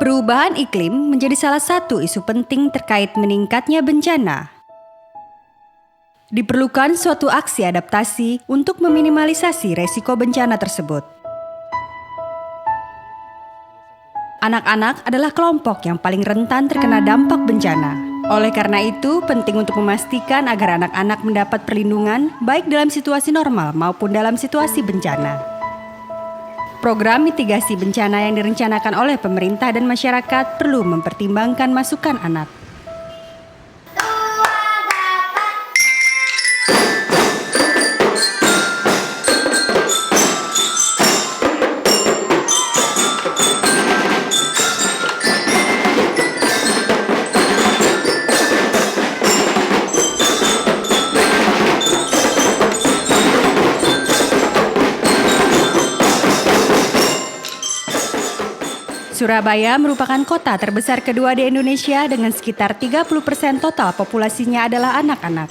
Perubahan iklim menjadi salah satu isu penting terkait meningkatnya bencana. Diperlukan suatu aksi adaptasi untuk meminimalisasi resiko bencana tersebut. Anak-anak adalah kelompok yang paling rentan terkena dampak bencana. Oleh karena itu, penting untuk memastikan agar anak-anak mendapat perlindungan baik dalam situasi normal maupun dalam situasi bencana. Program mitigasi bencana yang direncanakan oleh pemerintah dan masyarakat perlu mempertimbangkan masukan anak. Surabaya merupakan kota terbesar kedua di Indonesia dengan sekitar 30% total populasinya adalah anak-anak.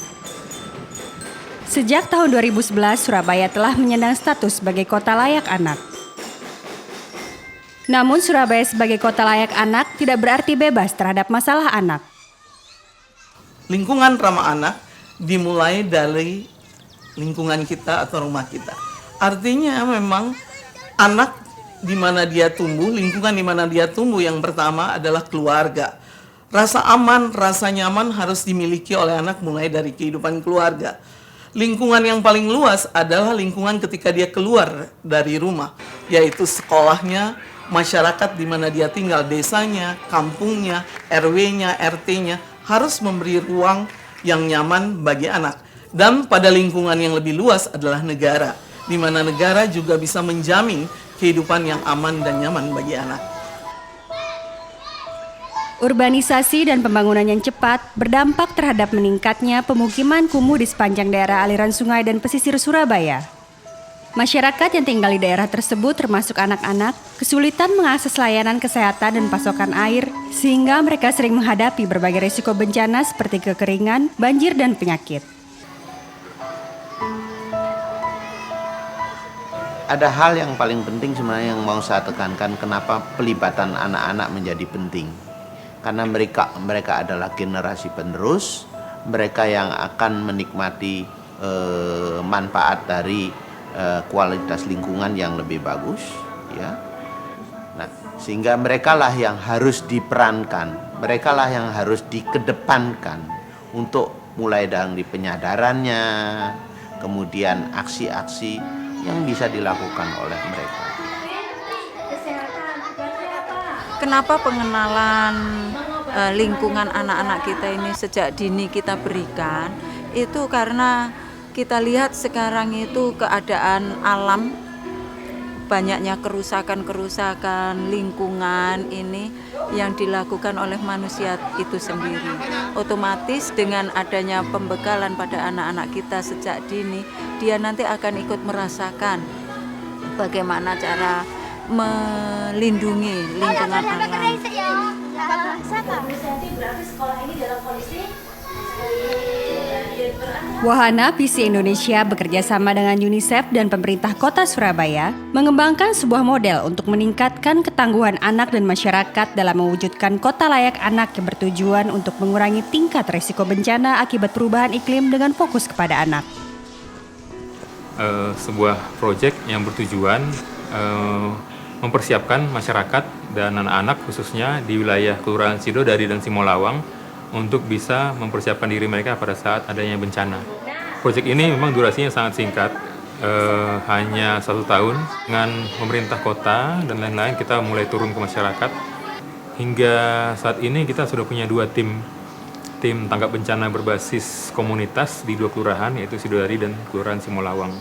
Sejak tahun 2011, Surabaya telah menyandang status sebagai kota layak anak. Namun Surabaya sebagai kota layak anak tidak berarti bebas terhadap masalah anak. Lingkungan ramah anak dimulai dari lingkungan kita atau rumah kita. Artinya memang anak di mana dia tumbuh, lingkungan di mana dia tumbuh yang pertama adalah keluarga. Rasa aman, rasa nyaman harus dimiliki oleh anak mulai dari kehidupan keluarga. Lingkungan yang paling luas adalah lingkungan ketika dia keluar dari rumah, yaitu sekolahnya, masyarakat di mana dia tinggal, desanya, kampungnya, RW-nya, RT-nya, harus memberi ruang yang nyaman bagi anak. Dan pada lingkungan yang lebih luas adalah negara, di mana negara juga bisa menjamin kehidupan yang aman dan nyaman bagi anak. Urbanisasi dan pembangunan yang cepat berdampak terhadap meningkatnya pemukiman kumuh di sepanjang daerah aliran sungai dan pesisir Surabaya. Masyarakat yang tinggal di daerah tersebut termasuk anak-anak, kesulitan mengakses layanan kesehatan dan pasokan air, sehingga mereka sering menghadapi berbagai risiko bencana seperti kekeringan, banjir, dan penyakit. Ada hal yang paling penting sebenarnya yang mau saya tekankan, kenapa pelibatan anak-anak menjadi penting. Karena mereka adalah generasi penerus, mereka yang akan menikmati manfaat dari kualitas lingkungan yang lebih bagus, ya. Nah, sehingga merekalah yang harus diperankan, merekalah yang harus dikedepankan untuk mulai dari penyadarannya, kemudian aksi-aksi yang bisa dilakukan oleh mereka. Kenapa pengenalan lingkungan anak-anak kita ini sejak dini kita berikan? Itu karena kita lihat sekarang itu keadaan alam, banyaknya kerusakan-kerusakan lingkungan ini yang dilakukan oleh manusia itu sendiri. Otomatis dengan adanya pembekalan pada anak-anak kita sejak dini, dia nanti akan ikut merasakan bagaimana cara melindungi lingkungan alam. Wahana Visi Indonesia bekerja sama dengan UNICEF dan pemerintah kota Surabaya mengembangkan sebuah model untuk meningkatkan ketangguhan anak dan masyarakat dalam mewujudkan kota layak anak yang bertujuan untuk mengurangi tingkat risiko bencana akibat perubahan iklim dengan fokus kepada anak. Sebuah proyek yang bertujuan mempersiapkan masyarakat dan anak-anak khususnya di wilayah Kelurahan Sidodadi dan Simolawang untuk bisa mempersiapkan diri mereka pada saat adanya bencana. Proyek ini memang durasinya sangat singkat, hanya 1 tahun. Dengan pemerintah kota dan lain-lain kita mulai turun ke masyarakat. Hingga saat ini kita sudah punya 2 tim tanggap bencana berbasis komunitas di 2 kelurahan, yaitu Sidodadi dan Kelurahan Simolawang.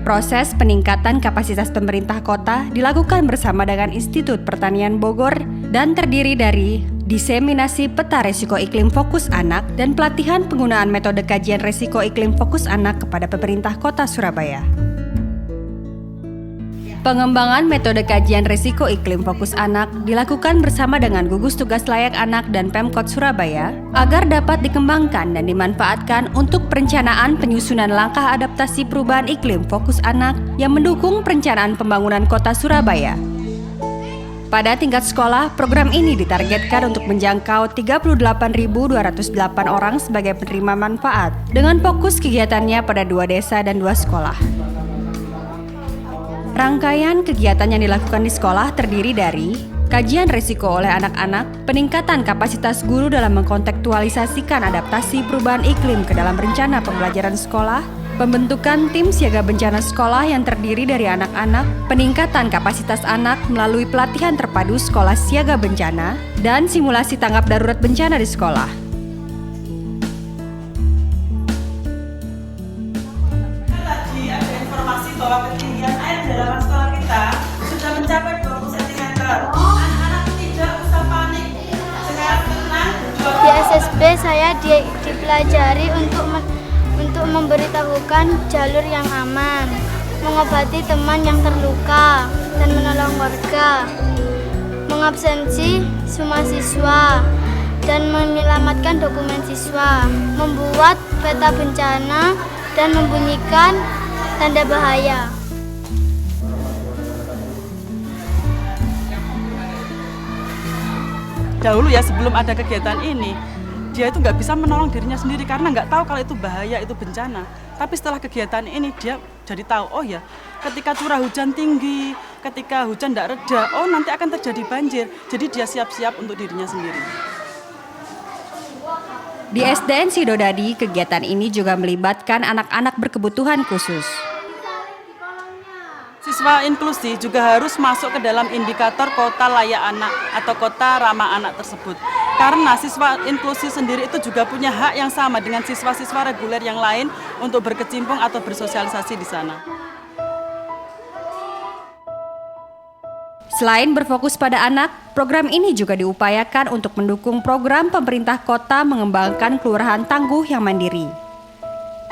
Proses peningkatan kapasitas pemerintah kota dilakukan bersama dengan Institut Pertanian Bogor dan terdiri dari diseminasi peta risiko iklim fokus anak dan pelatihan penggunaan metode kajian risiko iklim fokus anak kepada pemerintah kota Surabaya. Pengembangan metode kajian risiko iklim fokus anak dilakukan bersama dengan gugus tugas layak anak dan Pemkot Surabaya agar dapat dikembangkan dan dimanfaatkan untuk perencanaan penyusunan langkah adaptasi perubahan iklim fokus anak yang mendukung perencanaan pembangunan kota Surabaya. Pada tingkat sekolah, program ini ditargetkan untuk menjangkau 38.208 orang sebagai penerima manfaat, dengan fokus kegiatannya pada 2 desa dan 2 sekolah. Rangkaian kegiatan yang dilakukan di sekolah terdiri dari kajian risiko oleh anak-anak, peningkatan kapasitas guru dalam mengkontekstualisasikan adaptasi perubahan iklim ke dalam rencana pembelajaran sekolah, pembentukan tim siaga bencana sekolah yang terdiri dari anak-anak, peningkatan kapasitas anak melalui pelatihan terpadu sekolah siaga bencana, dan simulasi tanggap darurat bencana di sekolah. Tadi ada informasi bahwa ketinggian air di halaman sekolah kita sudah mencapai 20 cm. Anak-anak tidak usah panik. Sekarang tenang. Di SSB saya dipelajari untuk memberitahukan jalur yang aman, mengobati teman yang terluka, dan menolong warga, mengabsensi semua siswa, dan menyelamatkan dokumen siswa, membuat peta bencana, dan membunyikan tanda bahaya. Dahulu ya sebelum ada kegiatan ini, dia itu nggak bisa menolong dirinya sendiri karena nggak tahu kalau itu bahaya, itu bencana. Tapi setelah kegiatan ini dia jadi tahu, oh ya ketika curah hujan tinggi, ketika hujan tidak reda, oh nanti akan terjadi banjir. Jadi dia siap-siap untuk dirinya sendiri. Di SDN Sidodadi, kegiatan ini juga melibatkan anak-anak berkebutuhan khusus. Siswa inklusi juga harus masuk ke dalam indikator kota layak anak atau kota ramah anak tersebut. Karena siswa inklusi sendiri itu juga punya hak yang sama dengan siswa-siswa reguler yang lain untuk berkecimpung atau bersosialisasi di sana. Selain berfokus pada anak, program ini juga diupayakan untuk mendukung program pemerintah kota mengembangkan kelurahan tangguh yang mandiri,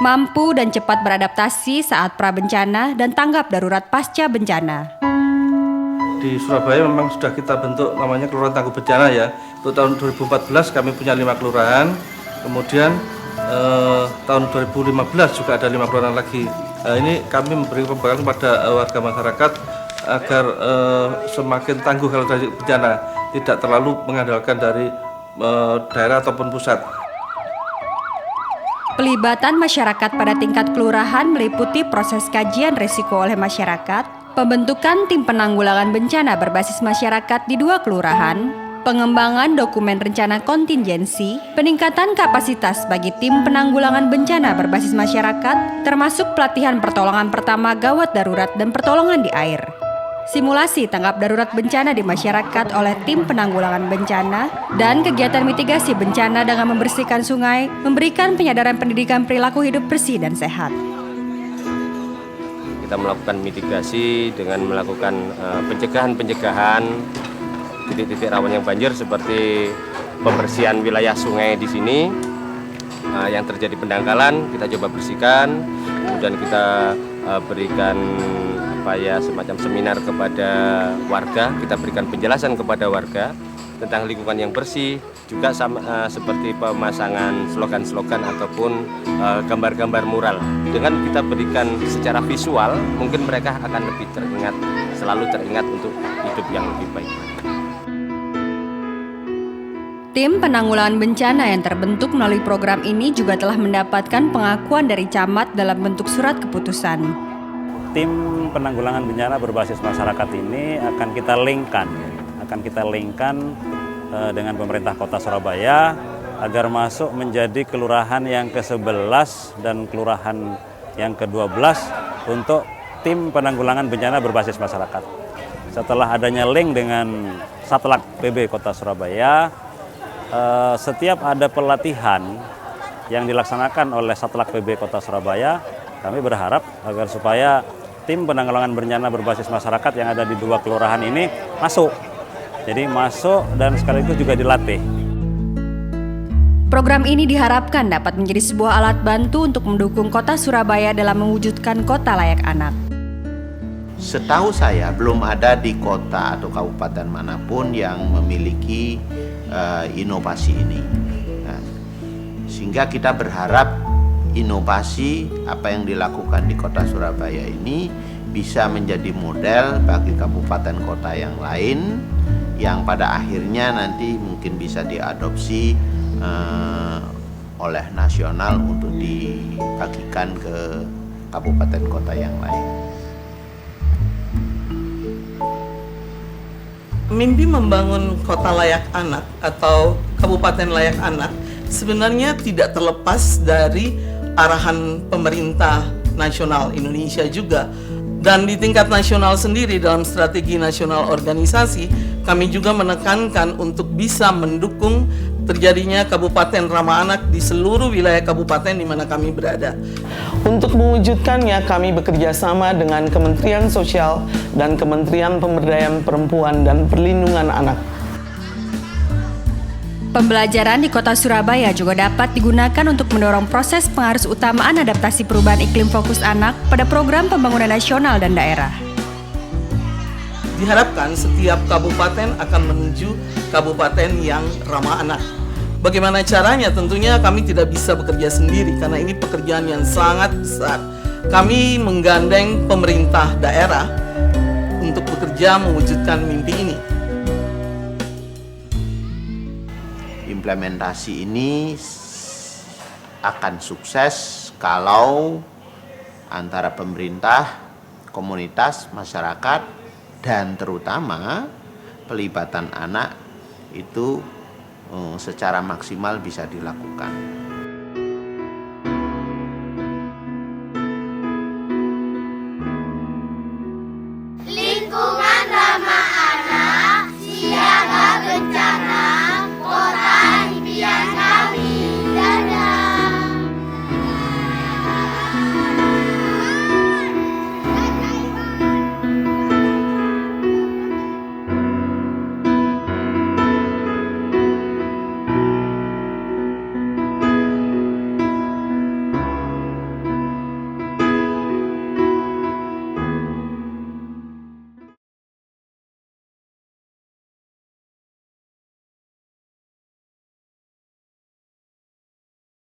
mampu dan cepat beradaptasi saat prabencana dan tanggap darurat pasca bencana. Di Surabaya memang sudah kita bentuk namanya Kelurahan Tangguh Bencana ya. Untuk tahun 2014 kami punya 5 kelurahan, kemudian tahun 2015 juga ada 5 kelurahan lagi. Ini kami memberi pembekalan kepada warga masyarakat agar semakin tangguh kalau dari bencana, tidak terlalu mengandalkan dari daerah ataupun pusat. Pelibatan masyarakat pada tingkat kelurahan meliputi proses kajian risiko oleh masyarakat, pembentukan tim penanggulangan bencana berbasis masyarakat di 2 kelurahan, pengembangan dokumen rencana kontingensi, peningkatan kapasitas bagi tim penanggulangan bencana berbasis masyarakat, termasuk pelatihan pertolongan pertama gawat darurat dan pertolongan di air. Simulasi tanggap darurat bencana di masyarakat oleh tim penanggulangan bencana, dan kegiatan mitigasi bencana dengan membersihkan sungai, memberikan penyadaran pendidikan perilaku hidup bersih dan sehat. Kita melakukan mitigasi dengan melakukan pencegahan titik-titik rawan yang banjir seperti pembersihan wilayah sungai di sini yang terjadi pendangkalan, kita coba bersihkan, kemudian kita berikan semacam seminar kepada warga, kita berikan penjelasan kepada warga tentang lingkungan yang bersih, juga seperti pemasangan slogan-slogan ataupun gambar-gambar mural. Dengan kita berikan secara visual, mungkin mereka akan lebih selalu teringat untuk hidup yang lebih baik. Tim penanggulangan bencana yang terbentuk melalui program ini juga telah mendapatkan pengakuan dari camat dalam bentuk surat keputusan. Tim penanggulangan bencana berbasis masyarakat ini akan kita linkkan dengan pemerintah Kota Surabaya agar masuk menjadi kelurahan yang ke-11 dan kelurahan yang ke-12 untuk tim penanggulangan bencana berbasis masyarakat. Setelah adanya link dengan Satlantas PB Kota Surabaya, setiap ada pelatihan yang dilaksanakan oleh Satlantas PB Kota Surabaya, kami berharap agar supaya tim penanggulangan bencana berbasis masyarakat yang ada di 2 kelurahan ini masuk. Jadi masuk dan sekaligus juga dilatih. Program ini diharapkan dapat menjadi sebuah alat bantu untuk mendukung Kota Surabaya dalam mewujudkan kota layak anak. Setahu saya belum ada di kota atau kabupaten manapun yang memiliki inovasi ini. Nah, sehingga kita berharap inovasi apa yang dilakukan di Kota Surabaya ini bisa menjadi model bagi kabupaten kota yang lain yang pada akhirnya nanti mungkin bisa diadopsi oleh nasional untuk dibagikan ke kabupaten kota yang lain. Mimpi membangun kota layak anak atau kabupaten layak anak sebenarnya tidak terlepas dari arahan pemerintah nasional Indonesia juga. Dan di tingkat nasional sendiri dalam strategi nasional organisasi, kami juga menekankan untuk bisa mendukung terjadinya kabupaten ramah anak di seluruh wilayah kabupaten di mana kami berada. Untuk mewujudkannya, kami bekerja sama dengan Kementerian Sosial dan Kementerian Pemberdayaan Perempuan dan Perlindungan Anak. Pembelajaran di Kota Surabaya juga dapat digunakan untuk mendorong proses pengarus utamaan adaptasi perubahan iklim fokus anak pada program pembangunan nasional dan daerah. Diharapkan setiap kabupaten akan menuju kabupaten yang ramah anak. Bagaimana caranya? Tentunya kami tidak bisa bekerja sendiri karena ini pekerjaan yang sangat besar. Kami menggandeng pemerintah daerah untuk bekerja mewujudkan mimpi ini. Implementasi ini akan sukses kalau antara pemerintah, komunitas, masyarakat, dan terutama pelibatan anak itu secara maksimal bisa dilakukan.